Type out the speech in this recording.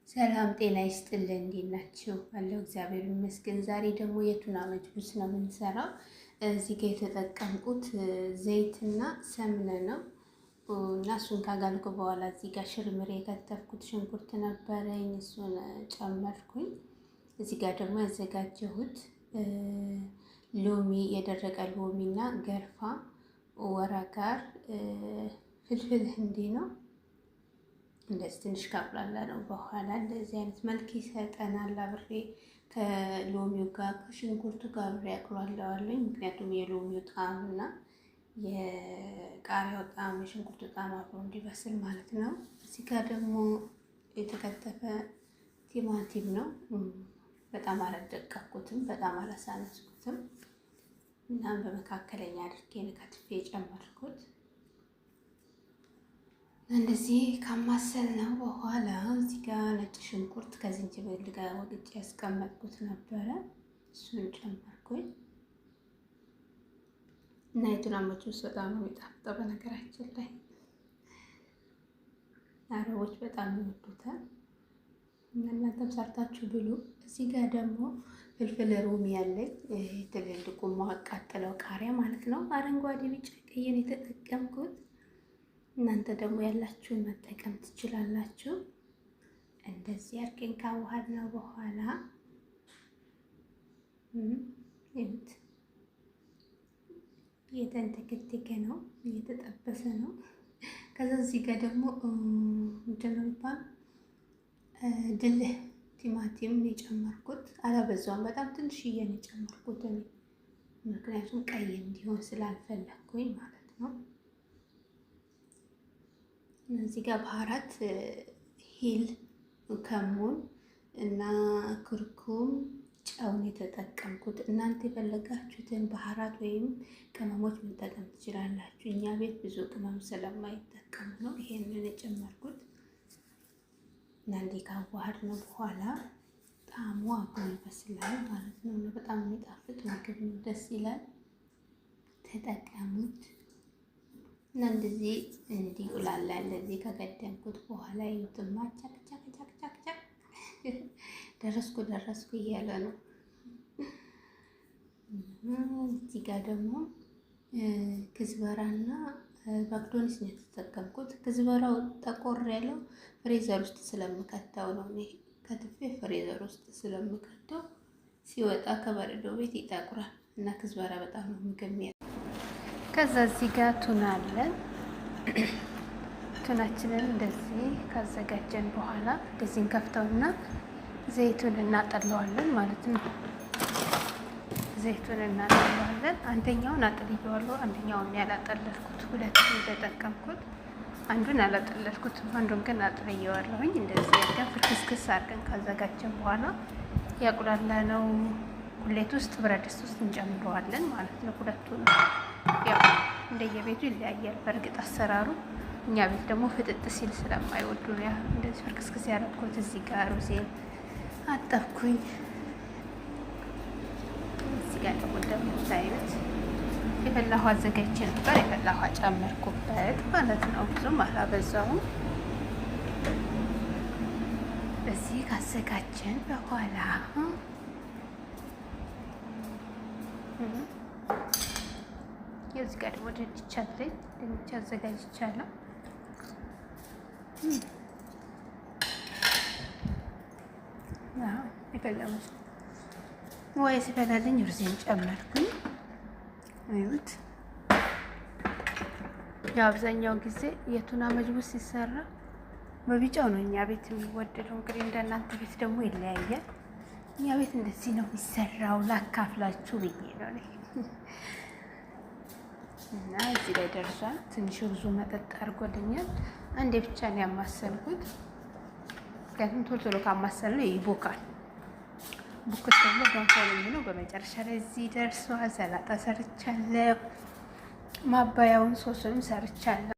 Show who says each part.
Speaker 1: ሰላም ጤና ይስጥልን። እንዴት ናችሁ? አለው እግዚአብሔር ይመስገን። ዛሬ ደግሞ የቱና መጅቡስ ነው የምንሰራው። እዚህ ጋር የተጠቀምኩት ዘይትና ሰምነ ነው እና እሱን ካጋልኩ በኋላ እዚህ ጋር ሽርምሬ የከተፍኩት ሽንኩርት ነበረኝ፣ እሱን ጨመርኩኝ። እዚህ ጋር ደግሞ ያዘጋጀሁት ሎሚ፣ የደረቀ ሎሚና ገርፋ ወራ ጋር ፍልፍል ህንዲ ነው። እንደዚህ ትንሽ ካቁላላ ነው በኋላ እንደዚህ አይነት መልክ ይሰጠናል። አብሬ ከሎሚው ጋር ከሽንኩርቱ ጋር አብሬ አቁላለዋለሁ። ምክንያቱም የሎሚው ጣዕም እና የቃሪያው ጣዕም የሽንኩርቱ ጣዕም አብሮ እንዲበስል ማለት ነው። እዚህ ጋር ደግሞ የተከተፈ ቲማቲም ነው። በጣም አላደቀኩትም፣ በጣም አላሳነስኩትም። እናም በመካከለኛ አድርጌ ከትፌ የጨመርኩት እንደዚህ ከማሰል ነው። በኋላ እዚህ ጋር ነጭ ሽንኩርት ከዝንጅብል ጋር ወግጬ ያስቀመጥኩት ነበረ፣ እሱን ጨመርኩኝ እና የቱና መጅቡስ በጣም ነው የሚጣፍጠው። በነገራችን ላይ አረቦች በጣም ይወዱታል እና እናንተም ሰርታችሁ ብሉ። እዚህ ጋር ደግሞ ፍልፍል ሮሚ ያለኝ ትልልቁ ማቃጠለው ቃሪያ ማለት ነው። አረንጓዴ፣ ቢጫ፣ ቀይን የተጠቀምኩት። እናንተ ደግሞ ያላችሁን መጠቀም ትችላላችሁ። እንደዚህ አርቄን ካዋሃድ ነው በኋላ ይሁት እየተንተከተከ ነው፣ እየተጠበሰ ነው። ከዛ እዚህ ጋር ደግሞ ምንድን ነው የሚባለው ድልህ ቲማቲም የጨመርኩት። አላበዛውም፣ በጣም ትንሽዬ ነው የጨመርኩት እኔ ምክንያቱም ቀይ እንዲሆን ስላልፈለኩኝ ማለት ነው። እዚህ ጋር ባህራት ሂል፣ ከሙን እና ክርኩም ጨውን የተጠቀምኩት። እናንተ የፈለጋችሁትን ባህራት ወይም ቅመሞች መጠቀም ትችላላችሁ። እኛ ቤት ብዙ ቅመም ስለማይጠቀሙ ነው ይሄንን የጨመርኩት። እና እንዲህ ካዋሃድ ነው በኋላ ጣዕሙ አብሮ ይበስላል ማለት ነው። በጣም የሚጣፍጥ ምግብ ነው፣ ደስ ይላል። ተጠቀሙት። እና እንደዚህ እንዲቁላላ እንደዚህ ከቀደምኩት በኋላ ይውጥማ ቻክ ቻክ ቻክ ቻክ ቻክ ደረስኩ እያለ ነው። እዚህ ጋር ደግሞ ክዝበራና ባክዶኒስ ነው የተጠቀምኩት። ክዝበራው ጠቆር ያለው ፍሬዘር ውስጥ ስለምከተው ነው። እኔ ከትፌ ፍሬዘር ውስጥ ስለምከተው ሲወጣ ከበረዶ ቤት ይጠቁራል እና ክዝበራ በጣም ነው ምግብ። ከዛ እዚህ ጋር ቱና አለን። ቱናችንን እንደዚህ ካዘጋጀን በኋላ እንደዚህ እንከፍተውና ዘይቱን እናጠለዋለን ማለት ነው። ዘይቱን እናጠለዋለን። አንደኛውን አጥልየዋለሁ፣ አንደኛውን ያላጠለልኩት፣ ሁለቱን የተጠቀምኩት። አንዱን አላጠለልኩትም፣ አንዱን ግን አጥልየዋለሁኝ። እንደዚህ አድርገን ፍርክስክስ አድርገን ካዘጋጀን በኋላ ያቁላላነው ቁሌት ውስጥ ብረት ድስት ውስጥ እንጨምረዋለን ማለት ነው። ሁለቱን ያው እንደየቤቱ ይለያያል በእርግጥ አሰራሩ። እኛ ቤት ደግሞ ፍጥጥ ሲል ስለማይወዱ ነው እንደዚህ ፍርክስክስ ያደረኩት። እዚህ ጋር ሩዜን አጠብኩኝ። እዚህ ጋር ደግሞ እንደምታዩት የፈላ ውሃ አዘጋጅቼ ነበር፣ የፈላ ውሃ ጨመርኩበት ማለት ነው። ብዙም አላበዛውም። በዚህ ካዘጋጀን በኋላ የዚህ ጋር ደግሞ ድንች አለኝ። ድንች አዘጋጅቻለሁ። የፈላው ወይ ሲፈላልኝ ሩዝን ጨመርኩኝ። አይሁት አብዛኛው ጊዜ የቱና መጅቡስ ሲሰራ በቢጫው ነው እኛ ቤት የሚወደደው። እንግዲህ እንደናንተ ቤት ደግሞ ይለያያል። እኛ ቤት እንደዚህ ነው የሚሰራው። ላካፍላችሁ ብዬ ነው። እና እዚህ ላይ ደርሷል። ትንሽ ሩዙ መጠጥ አድርጎልኛል። አንዴ ብቻ ነው ያማሰልኩት፣ ምክንያቱም ቶሎ ቶሎ ካማሰል ነው ይቦካል። ቡክት ደግሞ ገንፎ ነው የሚሆነው። በመጨረሻ ላይ እዚህ ደርሷል። ሰላጣ ሰርቻለሁ፣ ማባያውን ሶሱንም ሰርቻለሁ።